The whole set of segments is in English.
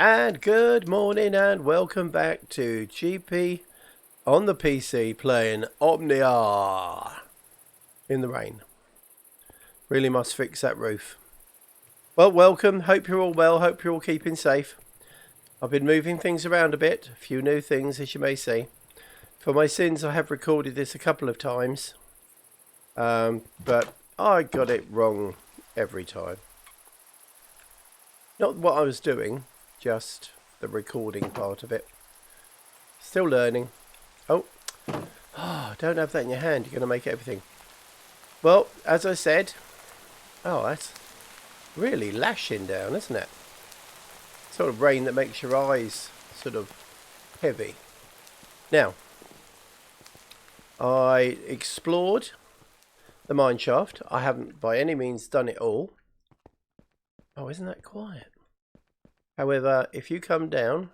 And good morning and welcome back to GP on the PC playing Omnia in the rain. Really must fix that roof. Well, welcome. Hope you're all well. Hope you're all keeping safe. I've been moving things around a bit. A few new things, as you may see. For my sins, I have recorded this a couple of times. But I got it wrong every time. Not what I was doing, just the recording part of it. Still learning. Oh, don't have that in your hand. You're going to make everything. Well, as I said, that's really lashing down, isn't it? Sort of rain that makes your eyes sort of heavy. Now, I explored the mine shaft. I haven't by any means done it all. Oh, isn't that quiet? However, if you come down,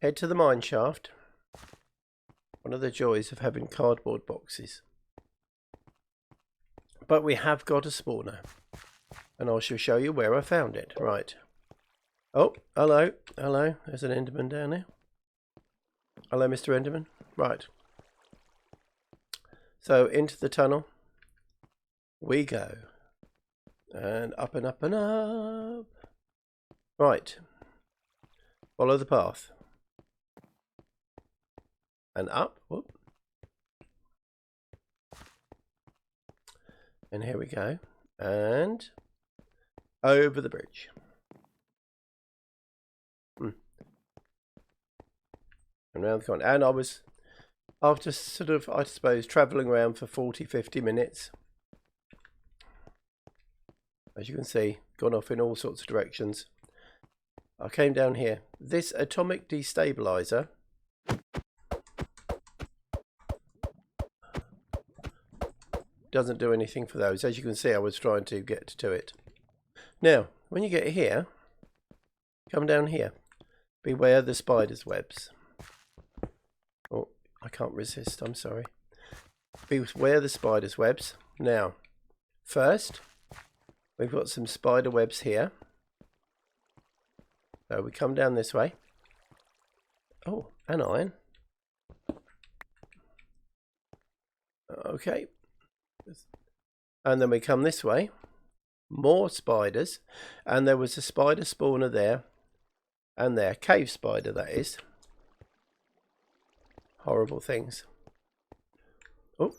head to the mine shaft. One of the joys of having cardboard boxes. But we have got a spawner. And I shall show you where I found it. Right. Oh, hello. Hello. There's an Enderman down there. Hello, Mr. Enderman. Right. So, into the tunnel we go. And up and up and up. Right. Follow the path. And up. Whoop. And here we go. And over the bridge. And round the corner. And I was, after sort of, I suppose, travelling around for 40-50 minutes. As you can see, gone off in all sorts of directions. I came down here. This atomic destabilizer doesn't do anything for those. As you can see, I was trying to get to it. Now, when you get here, come down here. Beware the spider's webs. Oh, I can't resist. I'm sorry. Beware the spider's webs. Now, first, we've got some spider webs here. So we come down this way. Oh, an iron. Okay. And then we come this way. More spiders. And there was a spider spawner there. And there. Cave spider, that is. Horrible things. Oh.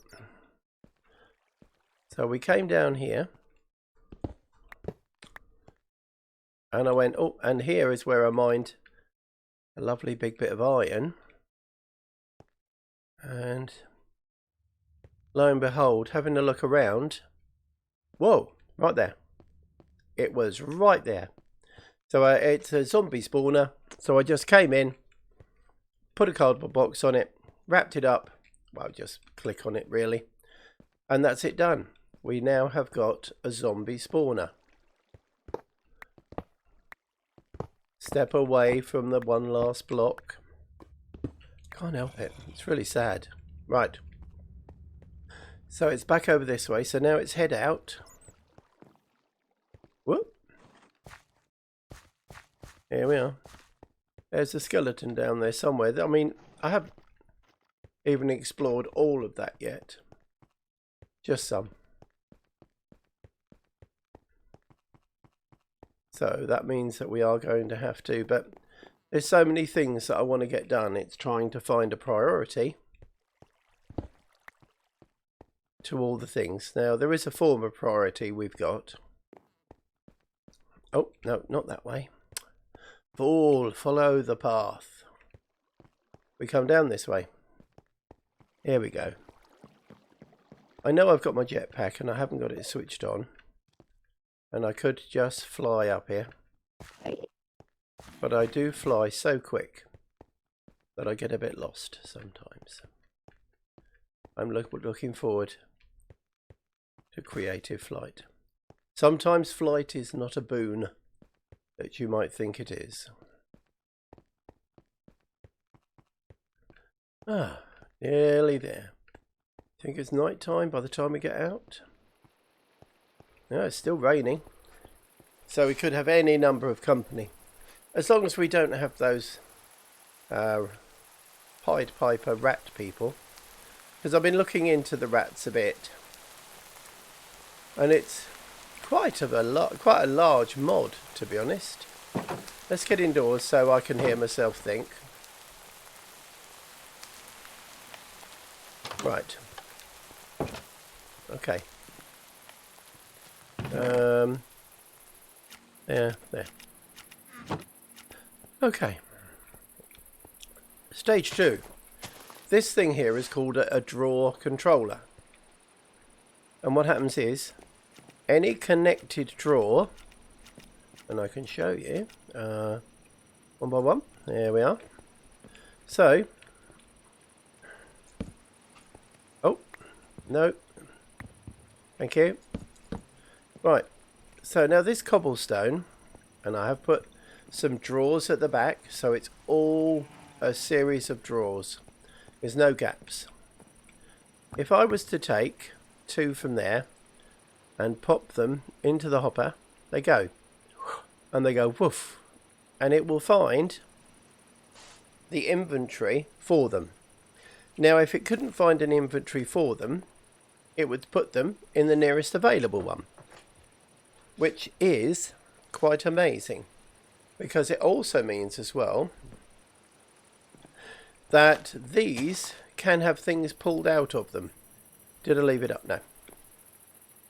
So we came down here. And I went, oh, and here is where I mined a lovely big bit of iron. And lo and behold, having a look around, whoa, right there. It was right there. So it's a zombie spawner. So I just came in, put a cardboard box on it, wrapped it up. Well, just click on it really. And that's it done. We now have got a zombie spawner. Step away from the one last block. Can't help it. It's really sad. Right. So it's back over this way. So now it's head out. Whoop. Here we are. There's a skeleton down there somewhere. I mean, I haven't even explored all of that yet. Just some. So that means that we are going to have to, but there's so many things that I want to get done. It's trying to find a priority to all the things. Now, there is a form of priority we've got. Oh, no, not that way. Follow the path. We come down this way. Here we go. I know I've got my jetpack and I haven't got it switched on. And I could just fly up here. But I do fly so quick that I get a bit lost sometimes. I'm looking forward to creative flight. Sometimes flight is not a boon that you might think it is. Nearly there. Think it's night time by the time we get out? No, it's still raining. So we could have any number of company. As long as we don't have those Pied Piper rat people. Because I've been looking into the rats a bit. And it's quite a large mod, to be honest. Let's get indoors so I can hear myself think. Right. Okay. Yeah, there. Okay. Stage 2. This thing here is called a draw controller. And what happens is, any connected draw, and I can show you, one by one, there we are. So, oh, no, thank you. Right, so now this cobblestone, and I have put some drawers at the back, so it's all a series of drawers. There's no gaps. If I was to take 2 from there and pop them into the hopper, they go. And they go woof. And it will find the inventory for them. Now, if it couldn't find an inventory for them, it would put them in the nearest available one. Which is quite amazing. Because it also means as well that these can have things pulled out of them. Did I leave it up? No.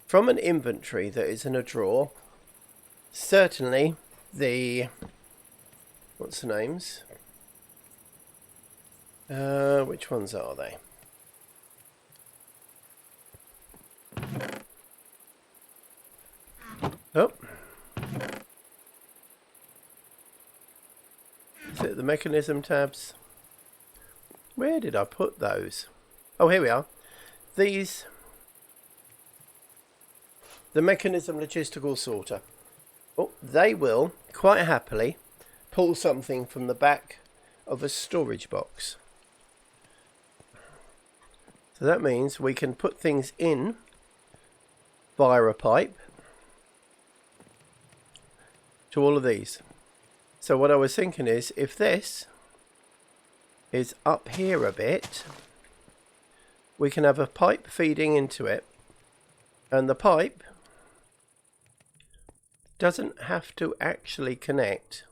From an inventory that is in a drawer, certainly the... what's the names? Which ones are they? Oh. Is it the mechanism tabs? Where did I put those? Oh, here we are. These, the mechanism logistical sorter. Oh, they will quite happily pull something from the back of a storage box. So that means we can put things in via a pipe to all of these. So what I was thinking is, if this is up here a bit, we can have a pipe feeding into it, and the pipe doesn't have to actually connect.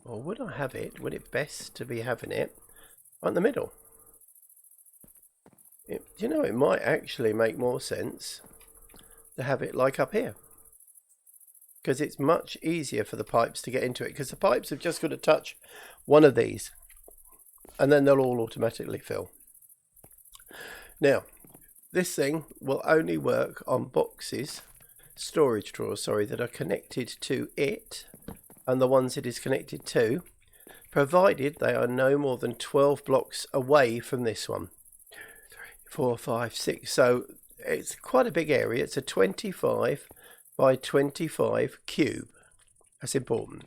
Or would I have it? Would it best to be having it right in the middle? You know, it might actually make more sense to have it like up here, because it's much easier for the pipes to get into it, because the pipes have just got to touch one of these and then they'll all automatically fill. Now, this thing will only work on boxes, storage drawers, sorry, that are connected to it and the ones it is connected to, provided they are no more than 12 blocks away from this one. 2, 3, 4, 5, 6. So it's quite a big area. It's a 25 by 25 cube. That's important.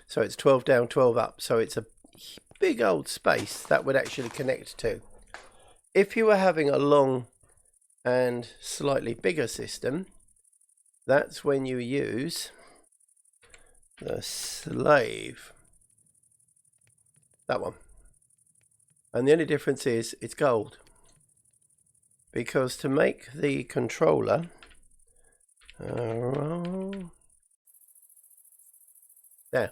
So it's 12 down, 12 up. So it's a big old space that would actually connect to. If you were having a long and slightly bigger system, that's when you use the slave. That one. And the only difference is it's gold. Because to make the controller, there,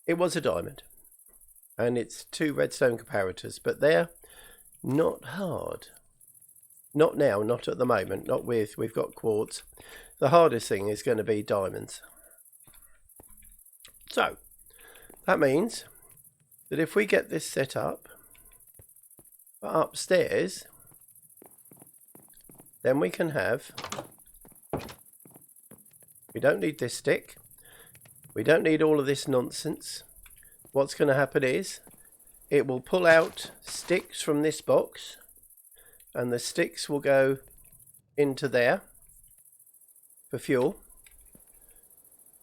it was a diamond. And it's 2 redstone comparators, but they're not hard. Not now, not at the moment, not with, we've got quartz. The hardest thing is going to be diamonds. So, that means that if we get this set up upstairs, then we can have, we don't need this stick, we don't need all of this nonsense. What's going to happen is it will pull out sticks from this box, and the sticks will go into there for fuel.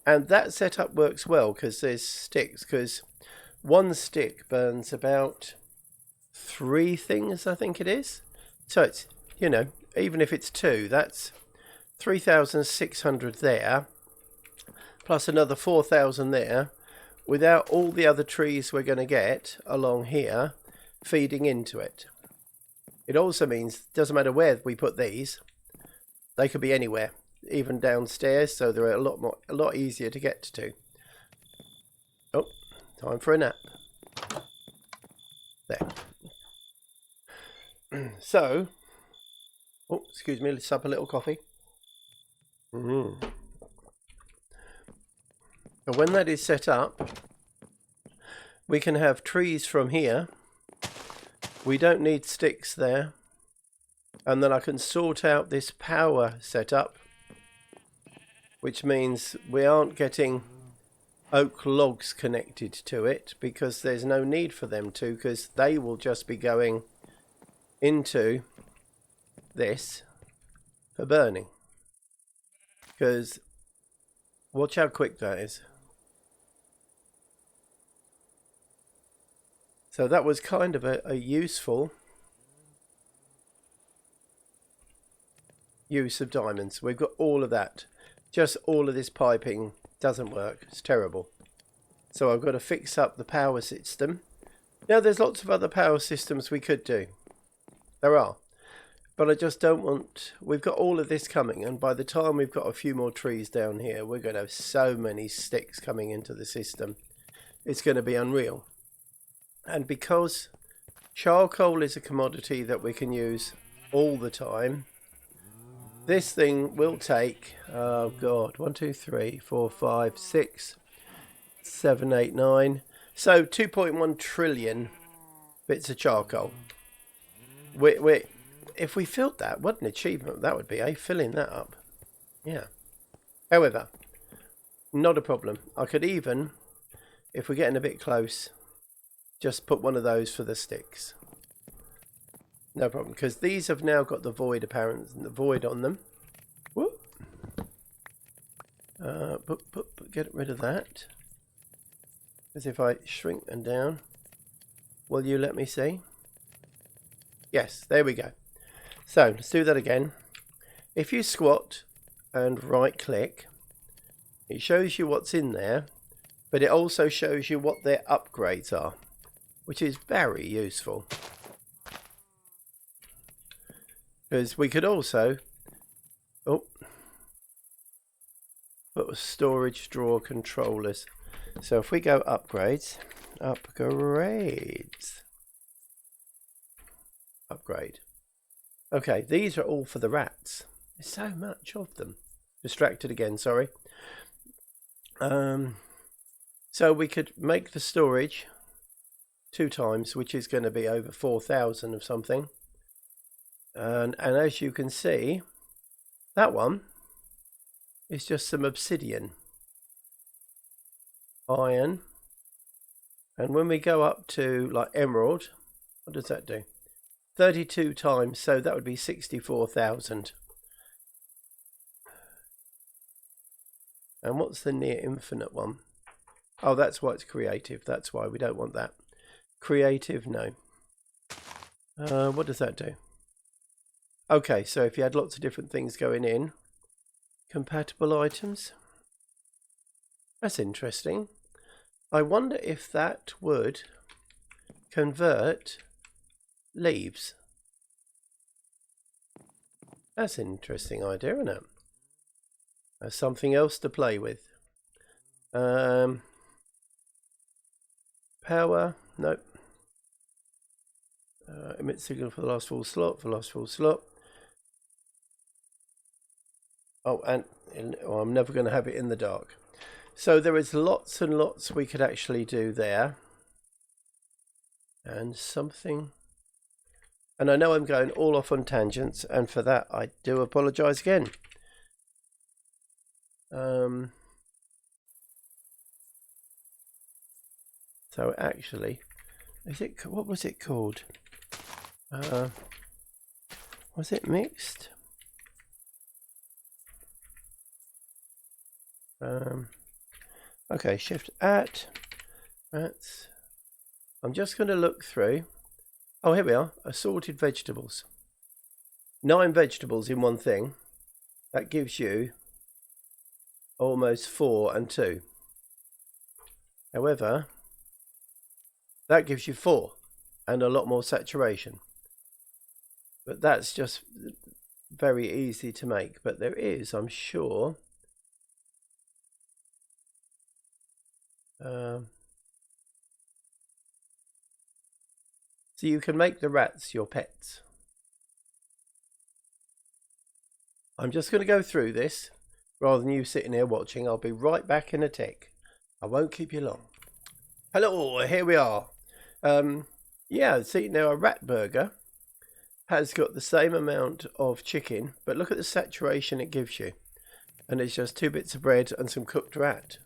And that setup works well because there's sticks, because one stick burns about 3 things, I think it is. So it's, you know, even if it's 2, that's 3,600 there. plus another 4,000 there, without all the other trees we're going to get along here feeding into it. It also means it doesn't matter where we put these, they could be anywhere, even downstairs, so they're a lot easier to get to. Oh, time for a nap. There. So, oh, excuse me, let's have a little coffee. And when that is set up, we can have trees from here. We don't need sticks there. And then I can sort out this power setup, which means we aren't getting oak logs connected to it, because there's no need for them to, because they will just be going into this for burning. Because watch how quick that is. So that was kind of a useful use of diamonds. We've got all of that. Just all of this piping doesn't work. It's terrible. So I've got to fix up the power system. Now there's lots of other power systems we could do. There are. But I just don't want... We've got all of this coming, and by the time we've got a few more trees down here, we're going to have so many sticks coming into the system. It's going to be unreal. And because charcoal is a commodity that we can use all the time, this thing will take, oh god, 1, 2, 3, 4, 5, 6, 7, 8, 9. So 2.1 trillion bits of charcoal. If we filled that, what an achievement that would be, eh? Filling that up. Yeah. However, not a problem. I could even, if we're getting a bit close, just put one of those for the sticks. No problem, because these have now got the void apparent, the void on them. Whoop. Get rid of that. Because if I shrink them down, will you let me see? Yes, there we go. So let's do that again. If you squat and right click, it shows you what's in there, but it also shows you what their upgrades are, which is very useful. Because we could also put storage drawer controllers. So if we go upgrade, okay, these are all for the rats. There's so much of them. Distracted again, sorry. So we could make the storage 2 times, which is going to be over 4,000 of something. And as you can see, that one is just some obsidian, iron, and when we go up to like emerald, what does that do? 32 times, so that would be 64,000. And what's the near infinite one? Oh, that's why it's creative. That's why we don't want that. Creative, no. What does that do? Okay, so if you had lots of different things going in, compatible items. That's interesting. I wonder if that would convert leaves. That's an interesting idea, isn't it? That's something else to play with. Power, nope. Emit signal for the last full slot, Oh, and I'm never going to have it in the dark. So there is lots and lots we could actually do there. And something... And I know I'm going all off on tangents, and for that I do apologise again. So actually, what was it called? Was it mixed? Okay, shift at. I'm just going to look through. Oh, here we are. Assorted vegetables. 9 vegetables in one thing. That gives you almost 4 and 2. However, that gives you 4 and a lot more saturation. But that's just very easy to make. But there is, I'm sure, so you can make the rats your pets. I'm just going to go through this rather than you sitting here watching. I'll be right back in a tick. I won't keep you long. Hello, here we are. Yeah, see now a rat burger has got the same amount of chicken, but look at the saturation it gives you. And it's just 2 bits of bread and some cooked rat.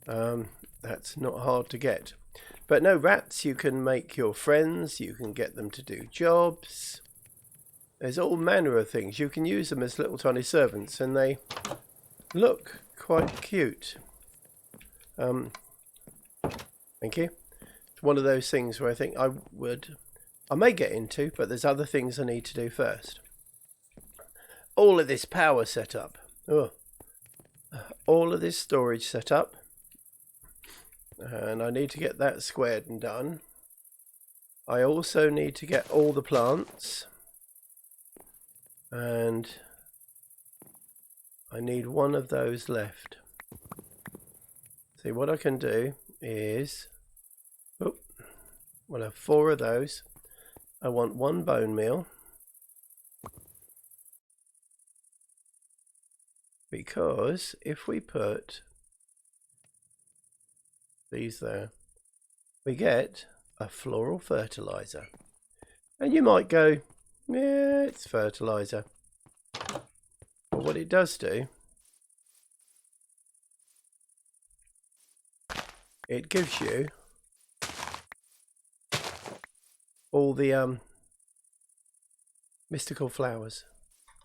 That's not hard to get. But no, rats you can make your friends, you can get them to do jobs. There's all manner of things. You can use them as little tiny servants and they look quite cute. Thank you. It's one of those things where I think I may get into, but there's other things I need to do first. All of this power setup. All of this storage setup. And I need to get that squared and done. I also need to get all the plants. And I need one of those left. See, what I can do is, we'll have 4 of those. I want 1 bone meal. Because if we put these there, we get a floral fertilizer. And you might go, yeah, it's fertilizer. But what it does do, it gives you all the mystical flowers.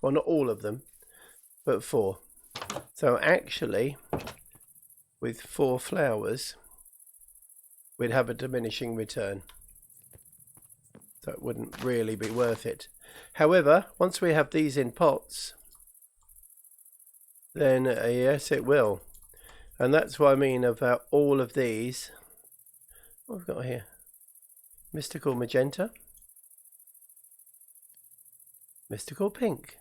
Well, not all of them, but 4. So actually, with 4 flowers, we'd have a diminishing return. So it wouldn't really be worth it. However, once we have these in pots, then yes, it will. And that's what I mean about all of these. What have we got here? Mystical magenta. Mystical pink.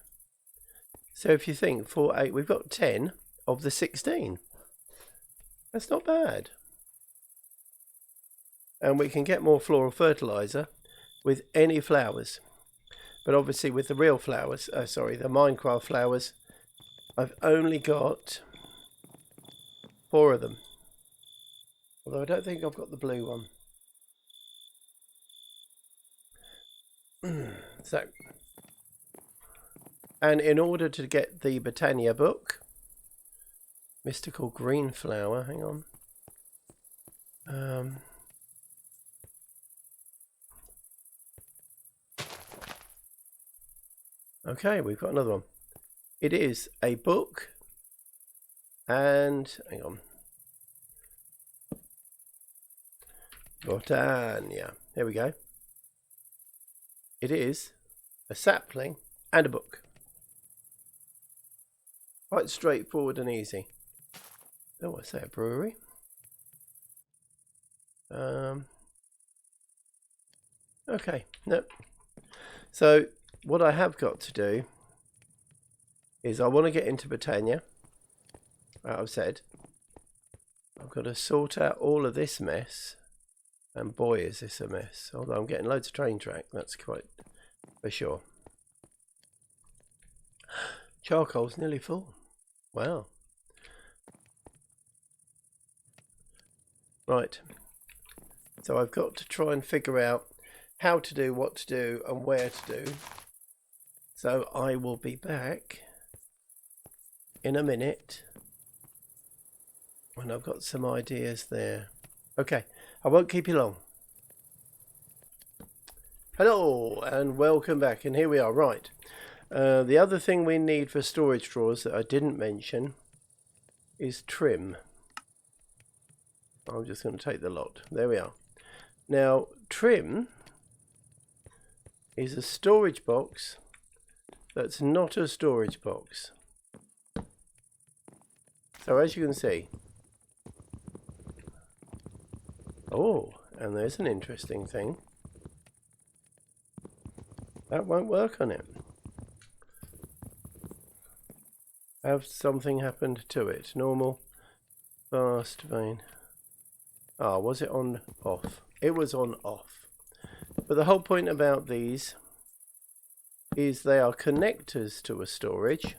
So if you think 4, 8, we've got 10 of the 16. That's not bad. And we can get more floral fertilizer with any flowers. But obviously with the real flowers, the Minecraft flowers, I've only got 4 of them. Although I don't think I've got the blue one. So, and in order to get the Botania book, mystical green flower, hang on. Okay, we've got another one. It is a book and, hang on, Botania. There we go. It is a sapling and a book. Quite straightforward and easy. Oh, what's that, a brewery? Okay, no. So what I have got to do is I want to get into Botania. I've said I've got to sort out all of this mess, and boy is this a mess. Although I'm getting loads of train track, that's quite for sure. Charcoal's nearly full. Wow. Right. So I've got to try and figure out how to do, what to do, and where to do. So I will be back in a minute when I've got some ideas there. Okay, I won't keep you long. Hello and welcome back, and here we are. Right, the other thing we need for storage drawers that I didn't mention is trim. I'm just going to take the lot. There we are. Now, trim is a storage box that's not a storage box. So as you can see, oh, and there's an interesting thing. That won't work on it. Have something happened to it? Normal, fast vein. Ah, was it on off? It was on off. But the whole point about these is they are connectors to a storage,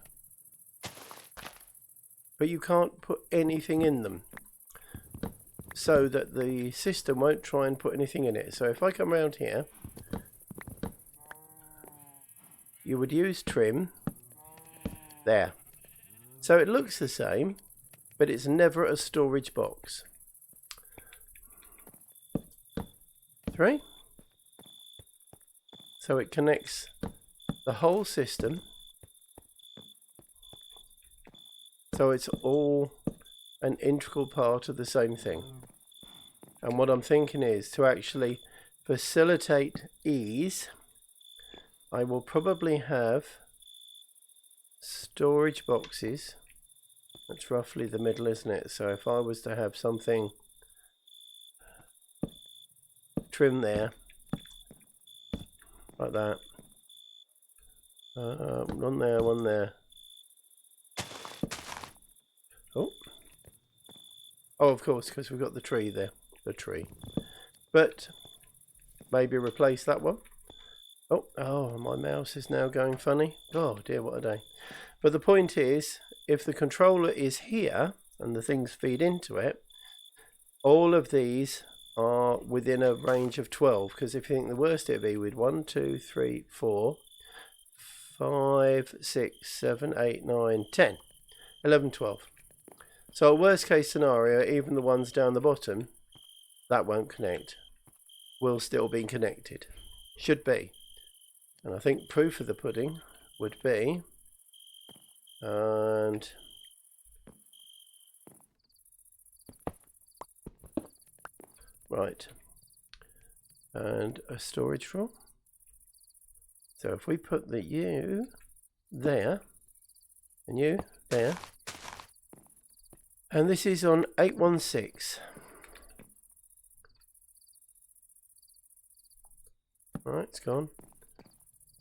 but you can't put anything in them, so that the system won't try and put anything in it. So if I come around here, you would use trim there. So it looks the same, but it's never a storage box. 3. So it connects the whole system. So it's all an integral part of the same thing. And what I'm thinking is, to actually facilitate ease, I will probably have storage boxes. That's roughly the middle, isn't it? So if I was to have something trim there, like that, one there, one there. Oh, of course, because we've got the tree there, the tree. But maybe replace that one. Oh, my mouse is now going funny. Oh dear, what a day. But the point is, if the controller is here and the things feed into it, all of these are within a range of 12. Because if you think the worst, it'd be with 1, 2, 3, 4, 5, 6, 7, 8, 9, 10, 11, 12. So worst case scenario, even the ones down the bottom, that won't connect, will still be connected. Should be. And I think proof of the pudding would be, and right, and a storage drawer. So if we put the U there, and U there, and this is on 816. Right, it's gone.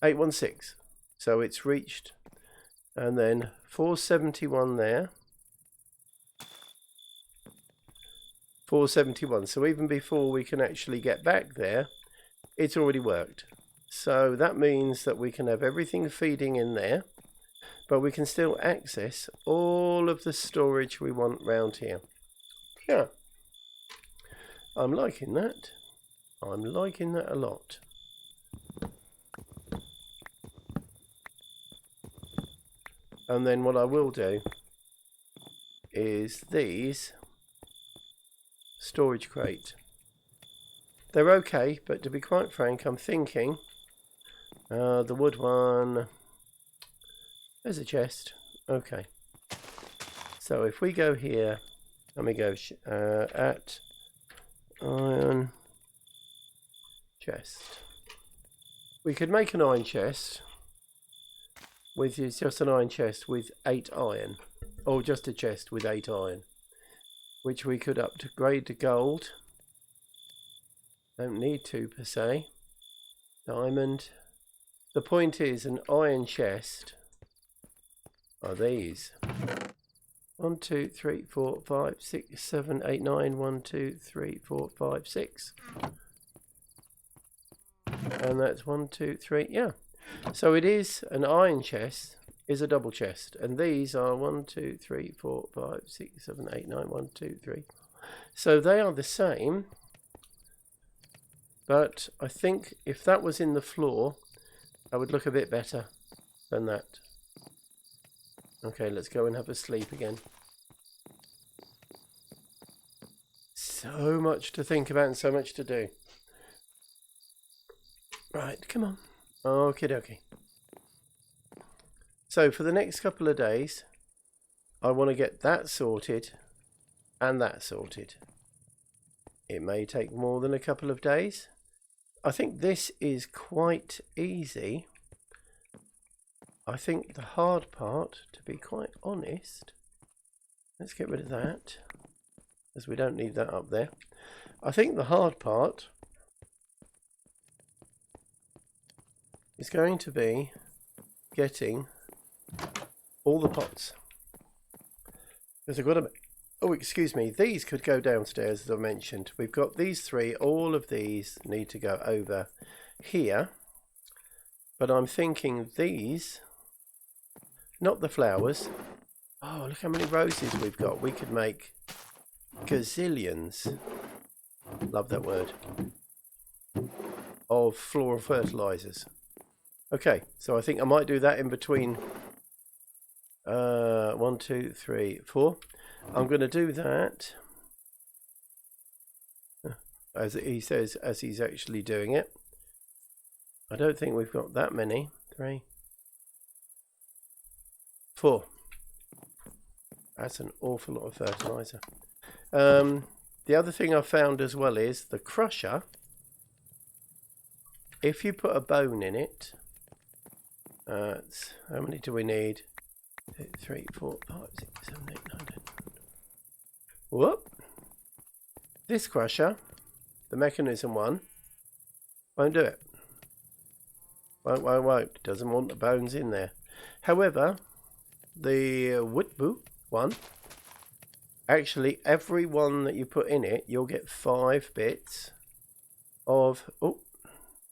816. So it's reached. And then 471 there. 471. So even before we can actually get back there, it's already worked. So that means that we can have everything feeding in there, but we can still access all of the storage we want round here. Yeah. I'm liking that. I'm liking that a lot. And then what I will do is these storage crate. They're okay, but to be quite frank, I'm thinking the wood one. There's a chest. Okay. So if we go here, let me go at iron chest. We could make an iron chest with just an iron chest with 8 iron, or just a chest with 8 iron, which we could upgrade to gold. Don't need to per se. Diamond. The point is, an iron chest are these. 1, 2, 3, 4, 5, 6, 7, 8, 9. 1, 2, 3, 4, 5, 6. And that's 1, 2, 3. Yeah. So it is an iron chest is a double chest. And these are 1, 2, 3, 4, 5, 6, 7, 8, 9. 1, 2, 3. So they are the same. But I think if that was in the floor, that would look a bit better than that. Okay, let's go and have a sleep again. So much to think about and so much to do. Right, come on. Okie dokie. So for the next couple of days, I want to get that sorted and that sorted. It may take more than a couple of days. I think this is quite easy. I think the hard part, to be quite honest, Let's get rid of that, as we don't need that up there. I think the hard part is going to be getting all the pots. Because I've got to... Oh, excuse me. These could go downstairs, as I mentioned. We've got these three. All of these need to go over here. But I'm thinking these, not the flowers. Oh, look how many roses we've got. We could make gazillions. Love that word. Of floral fertilizers. Okay, so I think I might do that in between 1, 2, 3, 4. I'm going to do that, as he says, as he's actually doing it. I don't think we've got that many. 3, 4. That's an awful lot of fertilizer. The other thing I found as well is the crusher. If you put a bone in it, how many do we need? 2, 3, 4, 5, 6, 7, 8, 9, 10. Whoop! This crusher, the mechanism one, won't do it. Won't. Doesn't want the bones in there. However, the wood one, actually every one that you put in it, you'll get 5 bits of... Oh,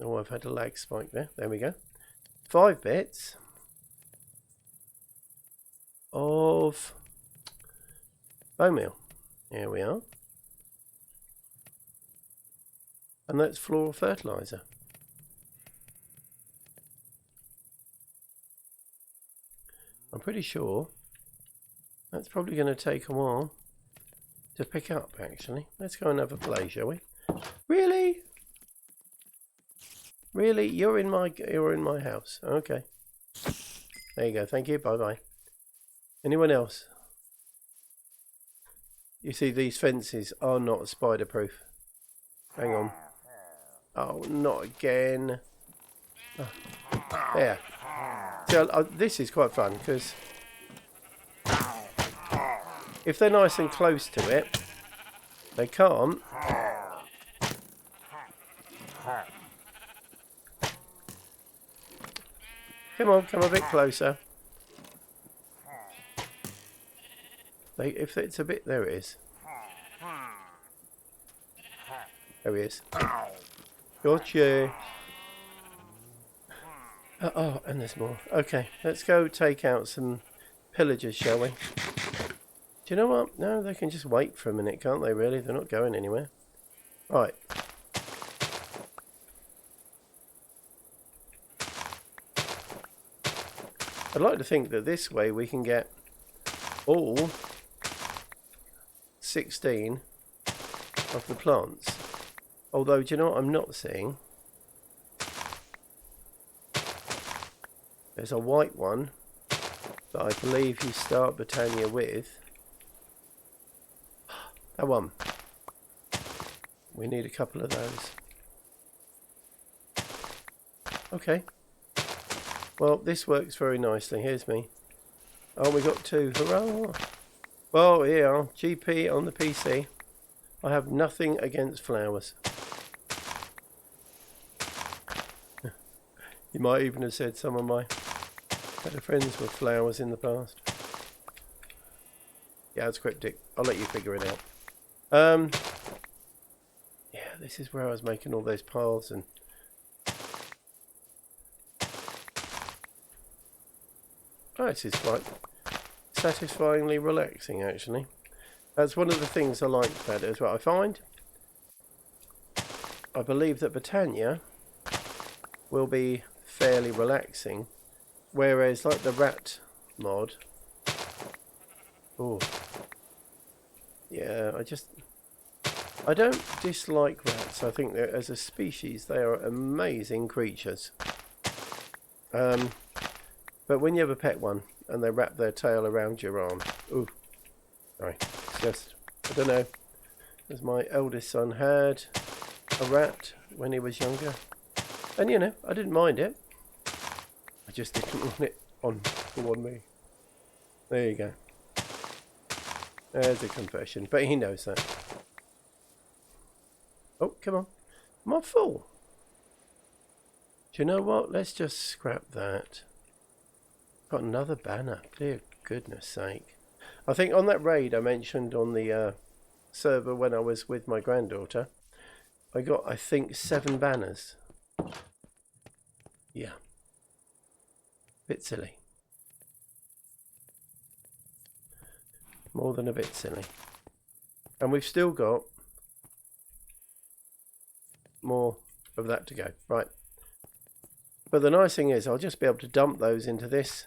I've had a lag spike there. There we go. 5 bits of bone meal. Here we are. And that's floral fertilizer. I'm pretty sure that's probably going to take a while to pick up, actually. Let's go and have a play, shall we? Really? Really? You're in my house. Okay. There you go. Thank you. Bye-bye. Anyone else? You see, these fences are not spider proof. Hang on. Oh, not again. Oh, there. So, this is quite fun because if they're nice and close to it, they can't. Come on, come a bit closer. If it's a bit, there it is. There he is. Gotcha. Oh, and there's more. Okay, let's go take out some pillagers, shall we? Do you know what? No, they can just wait for a minute, can't they, really? They're not going anywhere. Right. I'd like to think that this way we can get all 16 of the plants. Although, do you know what I'm not seeing? There's a white one that I believe you start Botania with. That one. We need a couple of those. Okay. Well, this works very nicely. Here's me. Oh, we got 2. Hurrah! Well, here are GP on the PC. I have nothing against flowers. You might even have said some of my better friends were flowers in the past. Yeah, it's cryptic. I'll let you figure it out. Yeah, this is where I was making all those piles and... Oh, this is quite satisfyingly relaxing, actually. That's one of the things I like about it as well. I believe that Botania will be fairly relaxing, whereas like the rat mod... Oh. Yeah, I don't dislike rats. I think that as a species they are amazing creatures. But when you have a pet one and they wrap their tail around your arm, ooh, sorry, it's just, I don't know, as my eldest son had a rat when he was younger, and you know, I didn't mind it, I just didn't want it on me. There you go. There's a confession, but he knows that. Oh, come on. Am I full? Do you know what? Let's just scrap that. Got another banner. Dear goodness sake. I think on that raid I mentioned on the server when I was with my granddaughter, I got, I think, 7 banners. Yeah. Bit silly. More than a bit silly. And we've still got more of that to go. Right. But the nice thing is I'll just be able to dump those into this.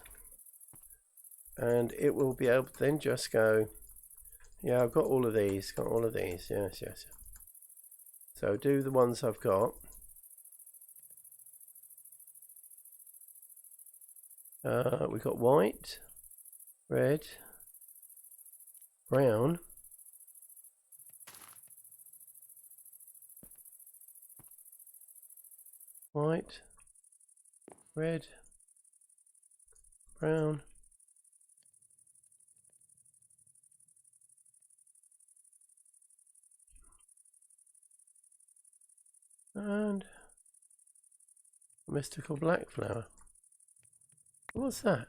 And it will be able to then just go, yeah, I've got all of these. Got all of these. Yes, yes. So do the ones I've got. We've got white, red, brown, white, red, brown, and mystical black flower. What's that?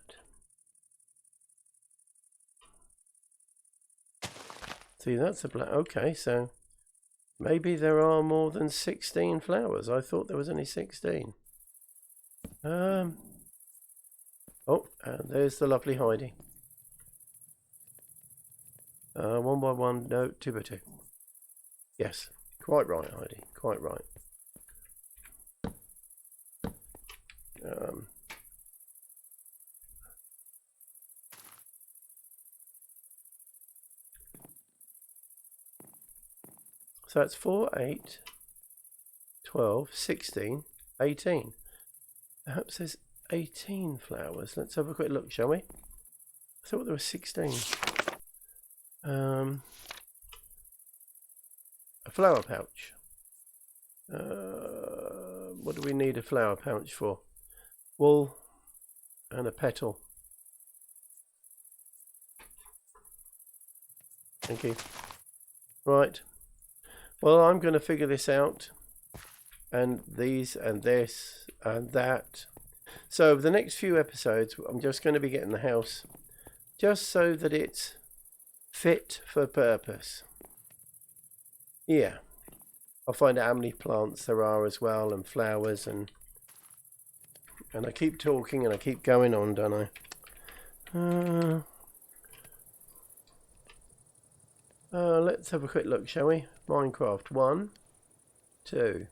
See, that's a black. Okay, so maybe there are more than 16 flowers. I thought there was only 16. Oh, and there's the lovely Heidi. 1 by 1, no, 2 by 2. Yes, quite right, Heidi. Quite right. So that's 4, 8, 12, 16, 18. Perhaps there's 18 flowers. Let's have a quick look, shall we? I thought there were 16. A flower pouch. What do we need a flower pouch for? Wool and a petal. Thank you. Right. Well, I'm going to figure this out. And these and this and that. So over the next few episodes, I'm just going to be getting the house just so that it's fit for purpose. Yeah. I'll find out how many plants there are as well, and flowers, and I keep talking and I keep going on, don't I? Let's have a quick look, shall we? Minecraft 1, 2.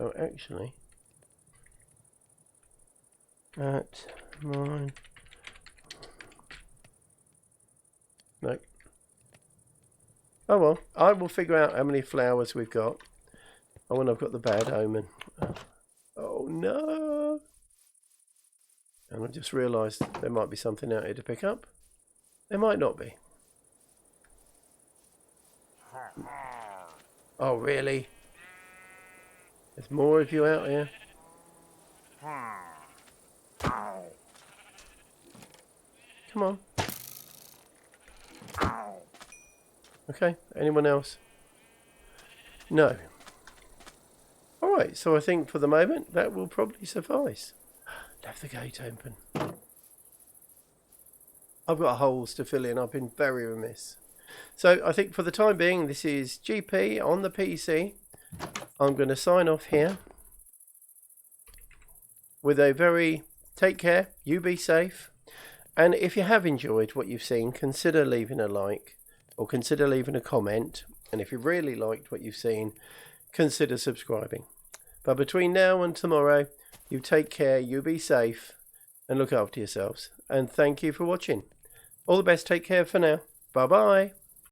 Oh, actually, at mine. No. Oh well, I will figure out how many flowers we've got. Oh, when I've got the bad omen. Oh no! And I just realised there might be something out here to pick up. There might not be. Oh really? There's more of you out here. Come on. Okay, anyone else? No. Alright, so I think for the moment that will probably suffice. Left the gate open. I've got holes to fill in. I've been very remiss. So I think for the time being, this is GP on the PC. I'm going to sign off here with a very take care, you be safe. And if you have enjoyed what you've seen, consider leaving a like or consider leaving a comment. And if you really liked what you've seen, consider subscribing. But between now and tomorrow, you take care, you be safe, and look after yourselves. And thank you for watching. All the best. Take care for now. Bye-bye.